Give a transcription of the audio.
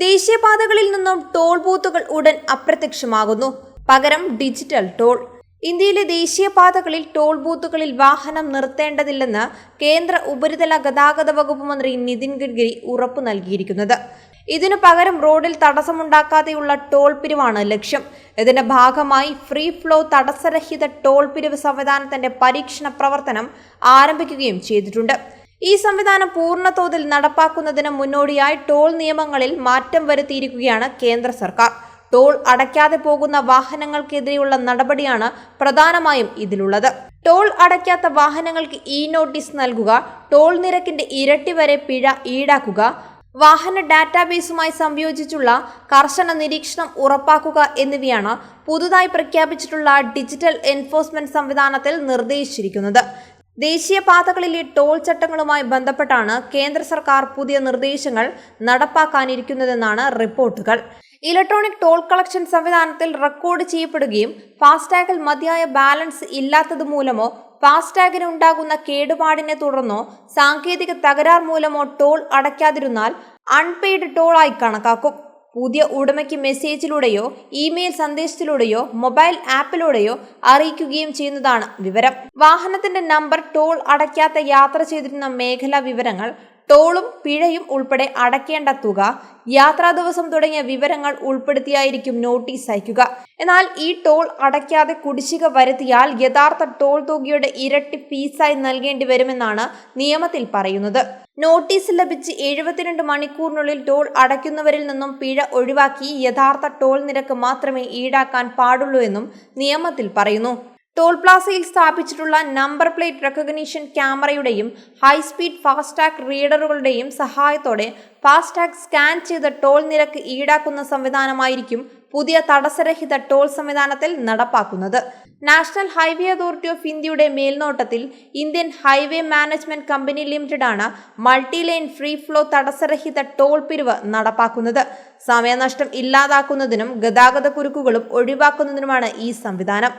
ദേശീയപാതകളിൽ നിന്നും ടോൾ ബൂത്തുകൾ ഉടൻ അപ്രത്യക്ഷമാകുന്നു. പകരം ഡിജിറ്റൽ ടോൾ. ഇന്ത്യയിലെ ദേശീയപാതകളിൽ ടോൾ ബൂത്തുകളിൽ വാഹനം നിർത്തേണ്ടതില്ലെന്ന് കേന്ദ്ര ഉപരിതല ഗതാഗത വകുപ്പ് മന്ത്രി നിതിൻ ഗഡ്കരി ഉറപ്പു നൽകിയിരിക്കുന്നത്. ഇതിനു പകരം റോഡിൽ തടസ്സമുണ്ടാക്കാതെയുള്ള ടോൾ പിരിവാണ് ലക്ഷ്യം. ഇതിന്റെ ഭാഗമായി ഫ്രീ ഫ്ലോ തടസ്സരഹിത ടോൾ പിരിവ് സംവിധാനത്തിന്റെ പരീക്ഷണ പ്രവർത്തനം ആരംഭിക്കുകയും ചെയ്തിട്ടുണ്ട്. ഈ സംവിധാനം പൂർണ്ണതോതിൽ നടപ്പാക്കുന്നതിന് മുന്നോടിയായി ടോൾ നിയമങ്ങളിൽ മാറ്റം വരുത്തിയിരിക്കുകയാണ് കേന്ദ്ര സർക്കാർ. ടോൾ അടയ്ക്കാതെ പോകുന്ന വാഹനങ്ങൾക്കെതിരെയുള്ള നടപടിയാണ് പ്രധാനമായും ഇതിലുള്ളത്. ടോൾ അടയ്ക്കാത്ത വാഹനങ്ങൾക്ക് നോട്ടീസ് നൽകുക, ടോൾ നിരക്കിന്റെ ഇരട്ടി വരെ പിഴ ഈടാക്കുക, വാഹന ഡാറ്റാബേസുമായി സംയോജിച്ചുള്ള കർശന നിരീക്ഷണം ഉറപ്പാക്കുക എന്നിവയാണ് പുതുതായി പ്രഖ്യാപിച്ചിട്ടുള്ള ഡിജിറ്റൽ എൻഫോഴ്സ്മെന്റ് സംവിധാനത്തിൽ നിർദ്ദേശിച്ചിരിക്കുന്നത്. ദേശീയപാതകളിലെ ടോൾ ചട്ടങ്ങളുമായി ബന്ധപ്പെട്ടാണ് കേന്ദ്ര സർക്കാർ പുതിയ നിർദ്ദേശങ്ങൾ നടപ്പാക്കാനിരിക്കുന്നതെന്നാണ് റിപ്പോർട്ടുകൾ. ഇലക്ട്രോണിക് ടോൾ കളക്ഷൻ സംവിധാനത്തിൽ റെക്കോർഡ് ചെയ്യപ്പെടുകയും ഫാസ്ടാഗിൽ മതിയായ ബാലൻസ് ഇല്ലാത്തതുമൂലമോ ഫാസ്ടാഗിന് ഉണ്ടാകുന്ന കേടുപാടിനെ തുടർന്നോ സാങ്കേതിക തകരാർ മൂലമോ ടോൾ അടയ്ക്കാതിരുന്നാൽ അൺപെയ്ഡ് ടോൾ ആയി കണക്കാക്കും. പുതിയ ഉടമയ്ക്ക് മെസ്സേജിലൂടെയോ ഇമെയിൽ സന്ദേശത്തിലൂടെയോ മൊബൈൽ ആപ്പിലൂടെയോ അറിയിക്കുകയും ചെയ്യുന്നതാണ് വിവരം. വാഹനത്തിന്റെ നമ്പർ, ടോൾ അടയ്ക്കാത്ത യാത്ര ചെയ്തിരുന്ന മേഖലാ വിവരങ്ങൾ, ടോളും പിഴയും ഉൾപ്പെടെ അടയ്ക്കേണ്ട തുക, യാത്രാ ദിവസം തുടങ്ങിയ വിവരങ്ങൾ ഉൾപ്പെടുത്തിയായിരിക്കും നോട്ടീസ് അയക്കുക. എന്നാൽ ഈ ടോൾ അടയ്ക്കാതെ കുടിശ്ശിക വരുത്തിയാൽ യഥാർത്ഥ ടോൾ തുകയുടെ ഇരട്ടി ഫീസായി നൽകേണ്ടി വരുമെന്നാണ് നിയമത്തിൽ പറയുന്നത്. നോട്ടീസ് ലഭിച്ച് 72 മണിക്കൂറിനുള്ളിൽ ടോൾ അടയ്ക്കുന്നവരിൽ നിന്നും പിഴ ഒഴിവാക്കി യഥാർത്ഥ ടോൾ നിരക്ക് മാത്രമേ ഈടാക്കാൻ പാടുള്ളൂ എന്നും നിയമത്തിൽ പറയുന്നു. ടോൾ പ്ലാസയിൽ സ്ഥാപിച്ചിട്ടുള്ള നമ്പർ പ്ലേറ്റ് റെക്കഗ്നിഷൻ ക്യാമറയുടെയും ഹൈസ്പീഡ് ഫാസ്ടാഗ് റീഡറുകളുടെയും സഹായത്തോടെ ഫാസ്ടാഗ് സ്കാൻ ചെയ്ത് ടോൾ നിരക്ക് ഈടാക്കുന്ന സംവിധാനമായിരിക്കും പുതിയ തടസ്സരഹിത ടോൾ സംവിധാനത്തിൽ നടപ്പാക്കുന്നത്. നാഷണൽ ഹൈവേ അതോറിറ്റി ഓഫ് ഇന്ത്യയുടെ മേൽനോട്ടത്തിൽ Indian highway management company limited ആണ് മൾട്ടി ലൈൻ ഫ്രീ ഫ്ലോ തടസ്സരഹിത ടോൾ പിരിവ് നടപ്പാക്കുന്നത്. സമയനഷ്ടം ഇല്ലാതാക്കുന്നതിനും ഗതാഗത കുരുക്കുകളും ഒഴിവാക്കുന്നതിനുമാണ് ഈ സംവിധാനം.